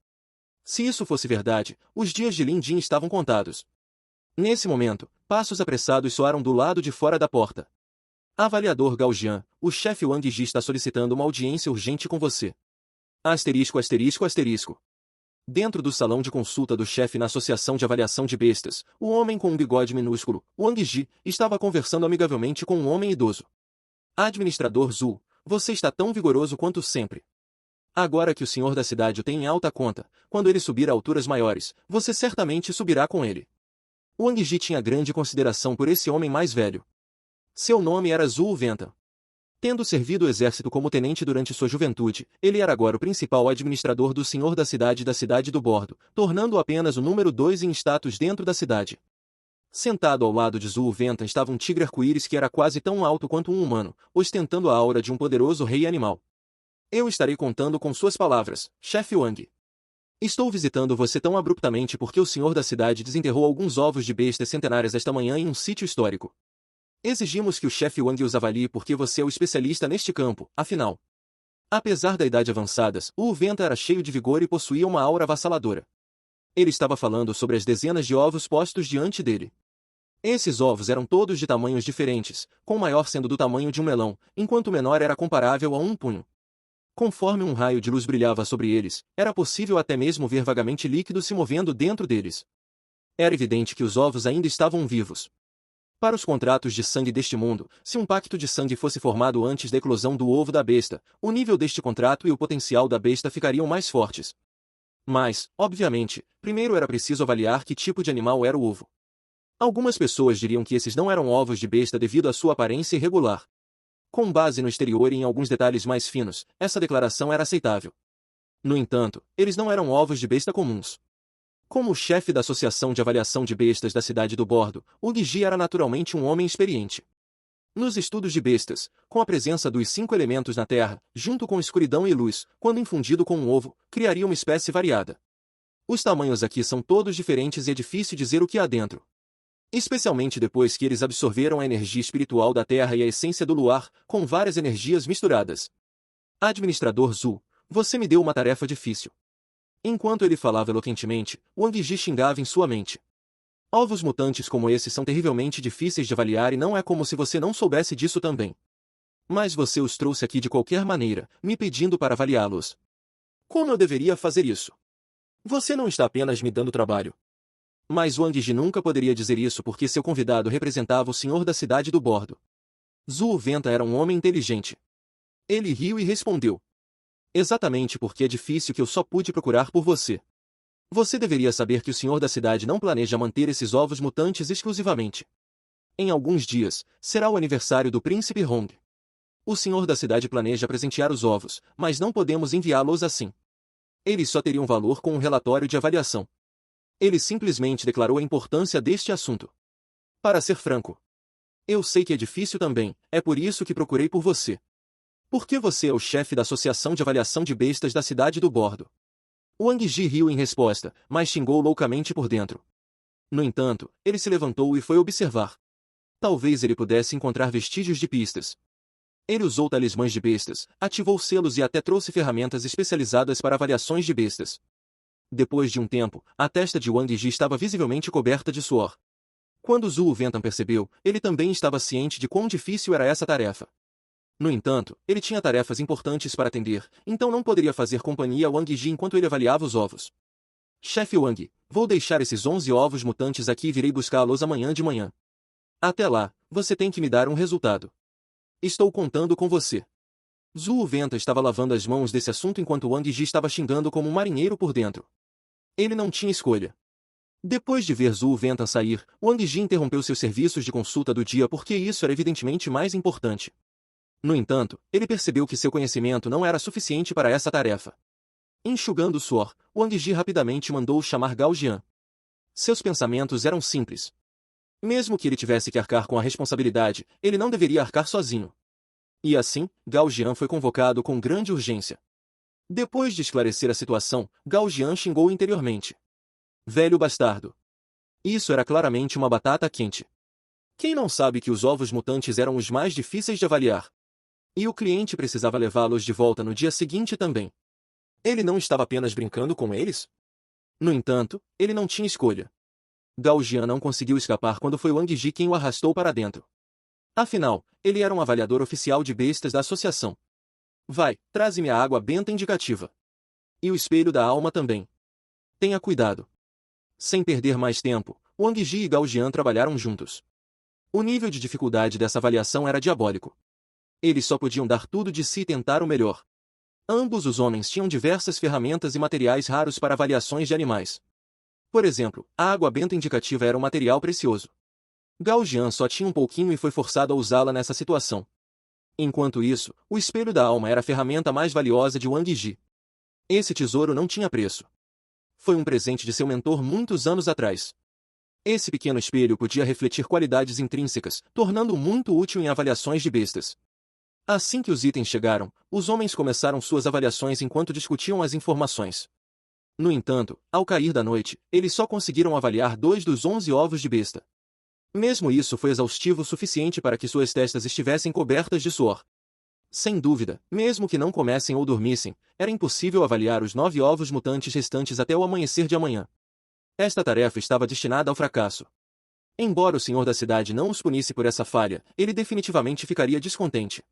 Se isso fosse verdade, os dias de Lin Jin estavam contados. Nesse momento, passos apressados soaram do lado de fora da porta. Avaliador Gao Jian, o chefe Wang Yi está solicitando uma audiência urgente com você. Asterisco, asterisco, asterisco. Dentro do salão de consulta do chefe na Associação de Avaliação de Bestas, o homem com um bigode minúsculo, Wang Yi, estava conversando amigavelmente com um homem idoso. Administrador Zhu, você está tão vigoroso quanto sempre. Agora que o senhor da cidade o tem em alta conta, quando ele subir a alturas maiores, você certamente subirá com ele. Wang Yi tinha grande consideração por esse homem mais velho. Seu nome era Zhu Ventan. Tendo servido o exército como tenente durante sua juventude, ele era agora o principal administrador do senhor da cidade do Bordo, tornando-o apenas o número 2 em status dentro da cidade. Sentado ao lado de Zhu Ventan estava um tigre arco-íris que era quase tão alto quanto um humano, ostentando a aura de um poderoso rei animal. Eu estarei contando com suas palavras, chefe Wang. Estou visitando você tão abruptamente porque o senhor da cidade desenterrou alguns ovos de bestas centenárias esta manhã em um sítio histórico. Exigimos que o chefe Wang os avalie porque você é o especialista neste campo, afinal. Apesar da idade avançada, o Venta era cheio de vigor e possuía uma aura avassaladora. Ele estava falando sobre as dezenas de ovos postos diante dele. Esses ovos eram todos de tamanhos diferentes, com o maior sendo do tamanho de um melão, enquanto o menor era comparável a um punho. Conforme um raio de luz brilhava sobre eles, era possível até mesmo ver vagamente líquido se movendo dentro deles. Era evidente que os ovos ainda estavam vivos. Para os contratos de sangue deste mundo, se um pacto de sangue fosse formado antes da eclosão do ovo da besta, o nível deste contrato e o potencial da besta ficariam mais fortes. Mas, obviamente, primeiro era preciso avaliar que tipo de animal era o ovo. Algumas pessoas diriam que esses não eram ovos de besta devido à sua aparência irregular. Com base no exterior e em alguns detalhes mais finos, essa declaração era aceitável. No entanto, eles não eram ovos de besta comuns. Como o chefe da Associação de Avaliação de Bestas da cidade do Bordo, o Gigi era naturalmente um homem experiente. Nos estudos de bestas, com a presença dos 5 elementos na Terra, junto com escuridão e luz, quando infundido com um ovo, criaria uma espécie variada. Os tamanhos aqui são todos diferentes e é difícil dizer o que há dentro. Especialmente depois que eles absorveram a energia espiritual da Terra e a essência do luar, com várias energias misturadas. Administrador Zhu, você me deu uma tarefa difícil. Enquanto ele falava eloquentemente, Wang Ji xingava em sua mente. Ovos mutantes como esses são terrivelmente difíceis de avaliar e não é como se você não soubesse disso também. Mas você os trouxe aqui de qualquer maneira, me pedindo para avaliá-los. Como eu deveria fazer isso? Você não está apenas me dando trabalho. Mas Wang Ji nunca poderia dizer isso porque seu convidado representava o senhor da cidade do Bordo. Zhu Venta era um homem inteligente. Ele riu e respondeu. Exatamente porque é difícil que eu só pude procurar por você. Você deveria saber que o senhor da cidade não planeja manter esses ovos mutantes exclusivamente. Em alguns dias, será o aniversário do príncipe Hong. O senhor da cidade planeja presentear os ovos, mas não podemos enviá-los assim. Eles só teriam valor com um relatório de avaliação. Ele simplesmente declarou a importância deste assunto. Para ser franco, eu sei que é difícil também, é por isso que procurei por você. Porque você é o chefe da Associação de Avaliação de Bestas da cidade do Bordo. Wang Ji riu em resposta, mas xingou loucamente por dentro. No entanto, ele se levantou e foi observar. Talvez ele pudesse encontrar vestígios de pistas. Ele usou talismãs de bestas, ativou selos e até trouxe ferramentas especializadas para avaliações de bestas. Depois de um tempo, a testa de Wang Ji estava visivelmente coberta de suor. Quando Zhu Ventan percebeu, ele também estava ciente de quão difícil era essa tarefa. No entanto, ele tinha tarefas importantes para atender, então não poderia fazer companhia a Wang Ji enquanto ele avaliava os ovos. Chefe Wang, vou deixar esses 11 ovos mutantes aqui e virei buscá-los amanhã de manhã. Até lá, você tem que me dar um resultado. Estou contando com você. Zhu Venta estava lavando as mãos desse assunto enquanto Wang Ji estava xingando como um marinheiro por dentro. Ele não tinha escolha. Depois de ver Zhu Venta sair, Wang Ji interrompeu seus serviços de consulta do dia porque isso era evidentemente mais importante. No entanto, ele percebeu que seu conhecimento não era suficiente para essa tarefa. Enxugando o suor, Wang Ji rapidamente mandou chamar Gao Jian. Seus pensamentos eram simples. Mesmo que ele tivesse que arcar com a responsabilidade, ele não deveria arcar sozinho. E assim, Gao Jian foi convocado com grande urgência. Depois de esclarecer a situação, Gao Jian xingou interiormente. Velho bastardo. Isso era claramente uma batata quente. Quem não sabe que os ovos mutantes eram os mais difíceis de avaliar? E o cliente precisava levá-los de volta no dia seguinte também. Ele não estava apenas brincando com eles? No entanto, ele não tinha escolha. Gao Jian não conseguiu escapar quando foi Wang Ji quem o arrastou para dentro. Afinal, ele era um avaliador oficial de bestas da associação. Vai, traze-me a água benta indicativa. E o espelho da alma também. Tenha cuidado. Sem perder mais tempo, Wang Ji e Gao Jian trabalharam juntos. O nível de dificuldade dessa avaliação era diabólico. Eles só podiam dar tudo de si e tentar o melhor. Ambos os homens tinham diversas ferramentas e materiais raros para avaliações de animais. Por exemplo, a água benta indicativa era um material precioso. Gao Jian só tinha um pouquinho e foi forçado a usá-la nessa situação. Enquanto isso, o espelho da alma era a ferramenta mais valiosa de Wang Ji. Esse tesouro não tinha preço. Foi um presente de seu mentor muitos anos atrás. Esse pequeno espelho podia refletir qualidades intrínsecas, tornando-o muito útil em avaliações de bestas. Assim que os itens chegaram, os homens começaram suas avaliações enquanto discutiam as informações. No entanto, ao cair da noite, eles só conseguiram avaliar 2 dos 11 ovos de besta. Mesmo isso foi exaustivo o suficiente para que suas testas estivessem cobertas de suor. Sem dúvida, mesmo que não comessem ou dormissem, era impossível avaliar os 9 ovos mutantes restantes até o amanhecer de amanhã. Esta tarefa estava destinada ao fracasso. Embora o senhor da cidade não os punisse por essa falha, ele definitivamente ficaria descontente.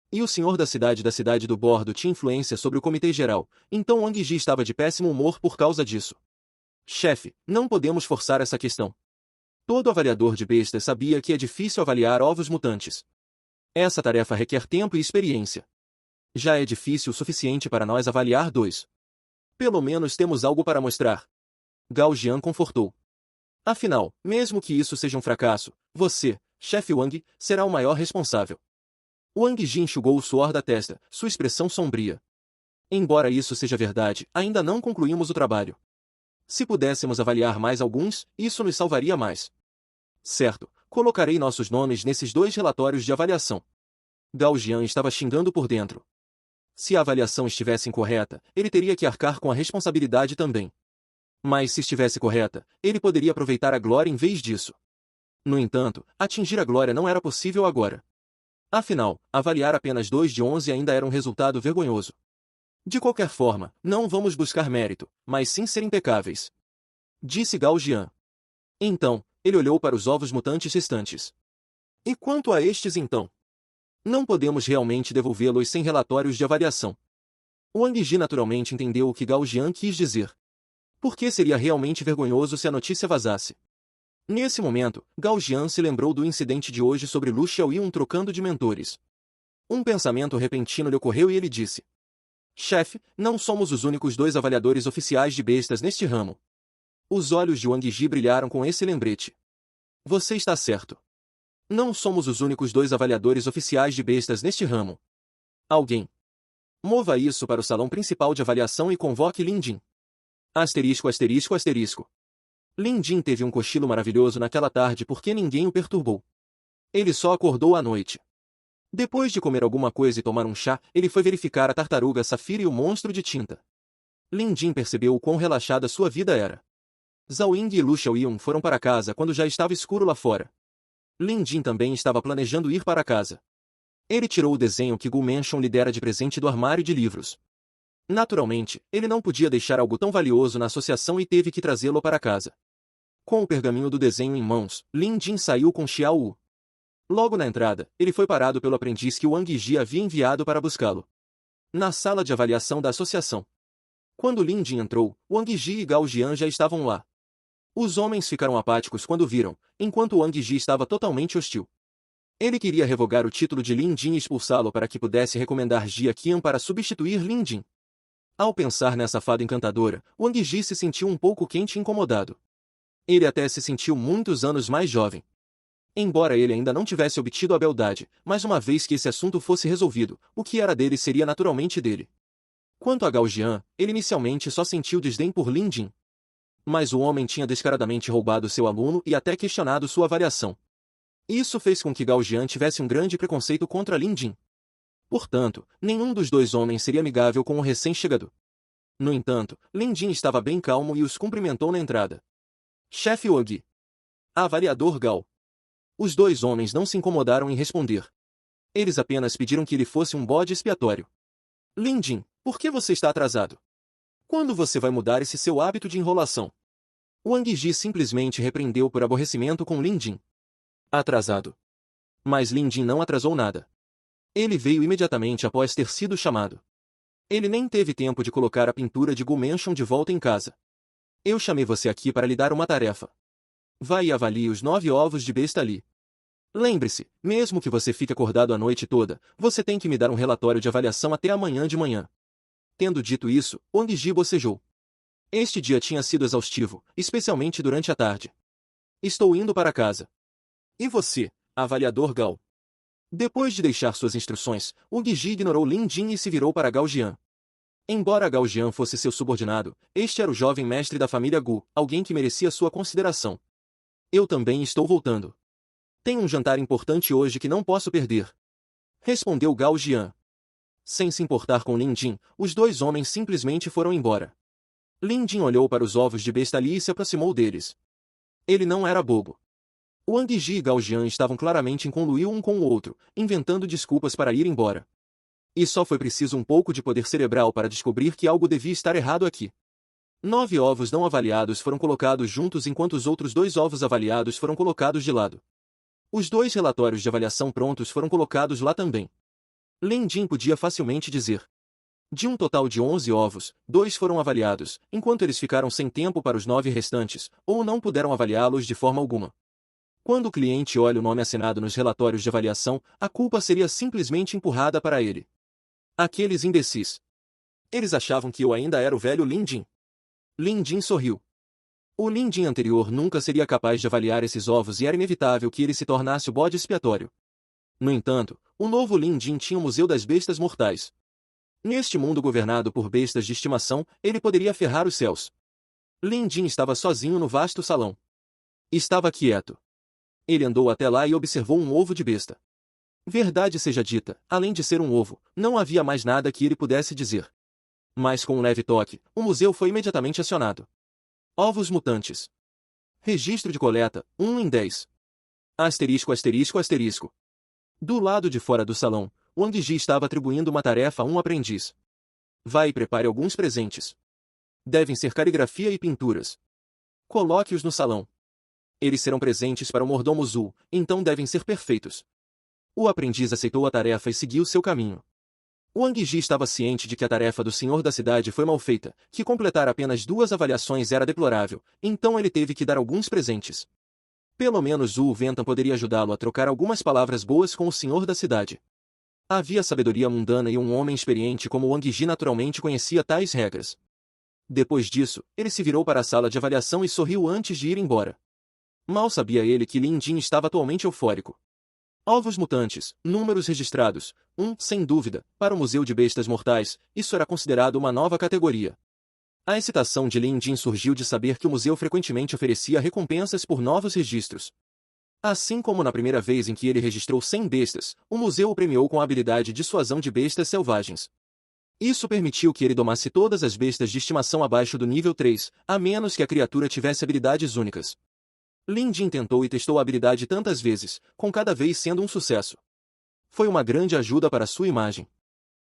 E o senhor da cidade do Bordo tinha influência sobre o comitê geral, então Wang Ji estava de péssimo humor por causa disso. Chefe, não podemos forçar essa questão. Todo avaliador de bestas sabia que é difícil avaliar ovos mutantes. Essa tarefa requer tempo e experiência. Já é difícil o suficiente para nós avaliar 2. Pelo menos temos algo para mostrar. Gao Jian confortou. Afinal, mesmo que isso seja um fracasso, você, chefe Wang, será o maior responsável. Wang Ji enxugou o suor da testa, sua expressão sombria. Embora isso seja verdade, ainda não concluímos o trabalho. Se pudéssemos avaliar mais alguns, isso nos salvaria mais. Certo, colocarei nossos nomes nesses 2 relatórios de avaliação. Gao Jian estava xingando por dentro. Se a avaliação estivesse incorreta, ele teria que arcar com a responsabilidade também. Mas se estivesse correta, ele poderia aproveitar a glória em vez disso. No entanto, atingir a glória não era possível agora. Afinal, avaliar apenas 2 de 11 ainda era um resultado vergonhoso. De qualquer forma, não vamos buscar mérito, mas sim ser impecáveis. Disse Gao Jian. Então, ele olhou para os ovos mutantes restantes. E quanto a estes então? Não podemos realmente devolvê-los sem relatórios de avaliação. Wang Ji naturalmente entendeu o que Gao Jian quis dizer. Por que seria realmente vergonhoso se a notícia vazasse? Nesse momento, Gao Jian se lembrou do incidente de hoje sobre Lu Xiaoyun trocando de mentores. Um pensamento repentino lhe ocorreu e ele disse: Chefe, não somos os únicos 2 avaliadores oficiais de bestas neste ramo. Os olhos de Wang Ji brilharam com esse lembrete. Você está certo. Não somos os únicos 2 avaliadores oficiais de bestas neste ramo. Alguém. Mova isso para o salão principal de avaliação e convoque Lin Jin. Asterisco, asterisco, asterisco. Lin Jin teve um cochilo maravilhoso naquela tarde porque ninguém o perturbou. Ele só acordou à noite. Depois de comer alguma coisa e tomar um chá, ele foi verificar a tartaruga Safira e o monstro de tinta. Lin Jin percebeu o quão relaxada sua vida era. Zhao Ying e Lu Xiaoyun foram para casa quando já estava escuro lá fora. Lin Jin também estava planejando ir para casa. Ele tirou o desenho que Gu Mansion lhe dera de presente do armário de livros. Naturalmente, ele não podia deixar algo tão valioso na associação e teve que trazê-lo para casa. Com o pergaminho do desenho em mãos, Lin Jin saiu com Xiao Wu. Logo na entrada, ele foi parado pelo aprendiz que Wang Ji havia enviado para buscá-lo. Na sala de avaliação da associação. Quando Lin Jin entrou, Wang Ji e Gao Jian já estavam lá. Os homens ficaram apáticos quando o viram, enquanto Wang Ji estava totalmente hostil. Ele queria revogar o título de Lin Jin e expulsá-lo para que pudesse recomendar Jia Qian para substituir Lin Jin. Ao pensar nessa fada encantadora, Wang Ji se sentiu um pouco quente e incomodado. Ele até se sentiu muitos anos mais jovem. Embora ele ainda não tivesse obtido a beldade, mas uma vez que esse assunto fosse resolvido, o que era dele seria naturalmente dele. Quanto a Gao Jian, ele inicialmente só sentiu desdém por Lin Jin. Mas o homem tinha descaradamente roubado seu aluno e até questionado sua avaliação. Isso fez com que Gao Jian tivesse um grande preconceito contra Lin Jin. Portanto, nenhum dos 2 homens seria amigável com o recém-chegado. No entanto, Lin Jin estava bem calmo e os cumprimentou na entrada. Chefe Wang. Avaliador Gao. Os 2 homens não se incomodaram em responder. Eles apenas pediram que ele fosse um bode expiatório. Lin Jin, por que você está atrasado? Quando você vai mudar esse seu hábito de enrolação? Wang Ji simplesmente repreendeu por aborrecimento com Lin Jin. Atrasado. Mas Lin Jin não atrasou nada. Ele veio imediatamente após ter sido chamado. Ele nem teve tempo de colocar a pintura de Gu Mansion de volta em casa. Eu chamei você aqui para lhe dar uma tarefa. Vá e avalie os 9 ovos de besta ali. Lembre-se, mesmo que você fique acordado a noite toda, você tem que me dar um relatório de avaliação até amanhã de manhã. Tendo dito isso, Wang Ji bocejou. Este dia tinha sido exaustivo, especialmente durante a tarde. Estou indo para casa. E você, avaliador Gao? Depois de deixar suas instruções, Wang Ji ignorou Lin Jin e se virou para Gao Jian. Embora Gao Jian fosse seu subordinado, este era o jovem mestre da família Gu, alguém que merecia sua consideração. Eu também estou voltando. Tenho um jantar importante hoje que não posso perder. Respondeu Gao Jian. Sem se importar com Lin Jin, os 2 homens simplesmente foram embora. Lin Jin olhou para os ovos de besta ali e se aproximou deles. Ele não era bobo. Wang Ji e Gao Jian estavam claramente em conluio um com o outro, inventando desculpas para ir embora. E só foi preciso um pouco de poder cerebral para descobrir que algo devia estar errado aqui. 9 ovos não avaliados foram colocados juntos enquanto os outros 2 ovos avaliados foram colocados de lado. Os 2 relatórios de avaliação prontos foram colocados lá também. Lin Jin podia facilmente dizer. De um total de 11 ovos, 2 foram avaliados, enquanto eles ficaram sem tempo para os 9 restantes, ou não puderam avaliá-los de forma alguma. Quando o cliente olha o nome assinado nos relatórios de avaliação, a culpa seria simplesmente empurrada para ele. Aqueles imbecis. Eles achavam que eu ainda era o velho Lin Jin. Lin Jin sorriu. O Lin Jin anterior nunca seria capaz de avaliar esses ovos e era inevitável que ele se tornasse o bode expiatório. No entanto, o novo Lin Jin tinha o Museu das Bestas Mortais. Neste mundo governado por bestas de estimação, ele poderia ferrar os céus. Lin Jin estava sozinho no vasto salão. Estava quieto. Ele andou até lá e observou um ovo de besta. Verdade seja dita, além de ser um ovo, não havia mais nada que ele pudesse dizer. Mas com um leve toque, o museu foi imediatamente acionado. Ovos mutantes. Registro de coleta, 1 em 10. Asterisco, asterisco, asterisco. Do lado de fora do salão, Wang Ji estava atribuindo uma tarefa a um aprendiz. Vai e prepare alguns presentes. Devem ser caligrafia e pinturas. Coloque-os no salão. Eles serão presentes para o mordomo Zhu, então devem ser perfeitos. O aprendiz aceitou a tarefa e seguiu seu caminho. Wang Ji estava ciente de que a tarefa do senhor da cidade foi mal feita, que completar apenas 2 avaliações era deplorável, então ele teve que dar alguns presentes. Pelo menos Zhu Ventan poderia ajudá-lo a trocar algumas palavras boas com o senhor da cidade. Havia sabedoria mundana e um homem experiente como Wang Ji naturalmente conhecia tais regras. Depois disso, ele se virou para a sala de avaliação e sorriu antes de ir embora. Mal sabia ele que Lin Jin estava atualmente eufórico. Ovos mutantes, números registrados, 1, sem dúvida, para o Museu de Bestas Mortais, isso era considerado uma nova categoria. A excitação de Lin Jin surgiu de saber que o museu frequentemente oferecia recompensas por novos registros. Assim como na primeira vez em que ele registrou 100 bestas, o museu o premiou com a habilidade de dissuasão de bestas selvagens. Isso permitiu que ele domasse todas as bestas de estimação abaixo do nível 3, a menos que a criatura tivesse habilidades únicas. Lin Jin tentou e testou a habilidade tantas vezes, com cada vez sendo um sucesso. Foi uma grande ajuda para sua imagem.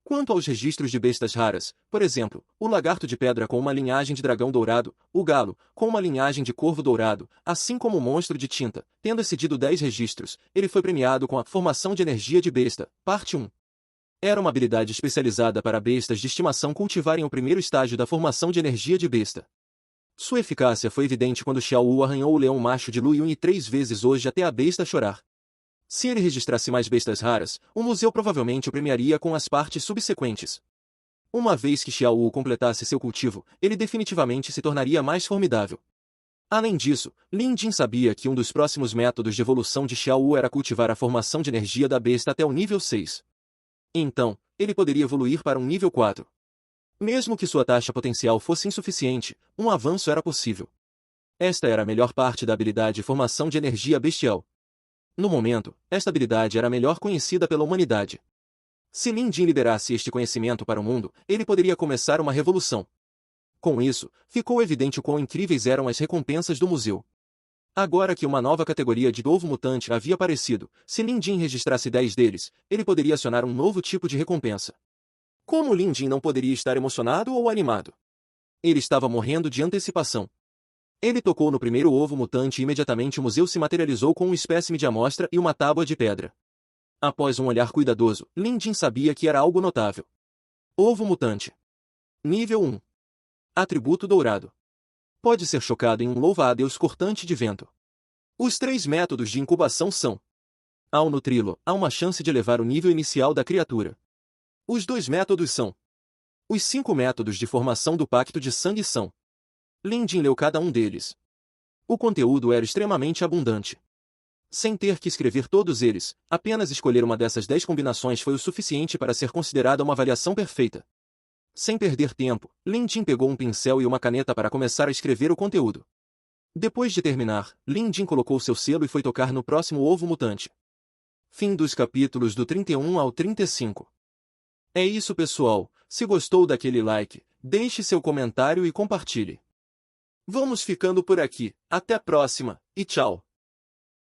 Quanto aos registros de bestas raras, por exemplo, o lagarto de pedra com uma linhagem de dragão dourado, o galo, com uma linhagem de corvo dourado, assim como o monstro de tinta, tendo excedido 10 registros, ele foi premiado com a formação de energia de besta, parte 1. Era uma habilidade especializada para bestas de estimação cultivarem o primeiro estágio da formação de energia de besta. Sua eficácia foi evidente quando Xiao Wu arranhou o leão macho de Lu Yun 3 vezes hoje até a besta chorar. Se ele registrasse mais bestas raras, o museu provavelmente o premiaria com as partes subsequentes. Uma vez que Xiao Wu completasse seu cultivo, ele definitivamente se tornaria mais formidável. Além disso, Lin Jin sabia que um dos próximos métodos de evolução de Xiao Wu era cultivar a formação de energia da besta até o nível 6. Então, ele poderia evoluir para um nível 4. Mesmo que sua taxa potencial fosse insuficiente, um avanço era possível. Esta era a melhor parte da habilidade de formação de energia bestial. No momento, esta habilidade era a melhor conhecida pela humanidade. Se Lin Jin liderasse este conhecimento para o mundo, ele poderia começar uma revolução. Com isso, ficou evidente o quão incríveis eram as recompensas do museu. Agora que uma nova categoria de ovo mutante havia aparecido, se Lin Jin registrasse 10 deles, ele poderia acionar um novo tipo de recompensa. Como Lin Jin não poderia estar emocionado ou animado? Ele estava morrendo de antecipação. Ele tocou no primeiro ovo mutante e imediatamente o museu se materializou com um espécime de amostra e uma tábua de pedra. Após um olhar cuidadoso, Lin Jin sabia que era algo notável. Ovo mutante. Nível 1. Atributo dourado. Pode ser chocado em um louva-a-Deus cortante de vento. Os 3 métodos de incubação são: ao nutri-lo, há uma chance de elevar o nível inicial da criatura. Os 2 métodos são: os 5 métodos de formação do pacto de sangue são. Lin Jin leu cada um deles. O conteúdo era extremamente abundante. Sem ter que escrever todos eles, apenas escolher uma dessas 10 combinações foi o suficiente para ser considerada uma avaliação perfeita. Sem perder tempo, Lin Jin pegou um pincel e uma caneta para começar a escrever o conteúdo. Depois de terminar, Lin Jin colocou seu selo e foi tocar no próximo ovo mutante. Fim dos capítulos do 31 ao 35. É isso, pessoal. Se gostou daquele like, deixe seu comentário e compartilhe. Vamos ficando por aqui. Até a próxima, e tchau!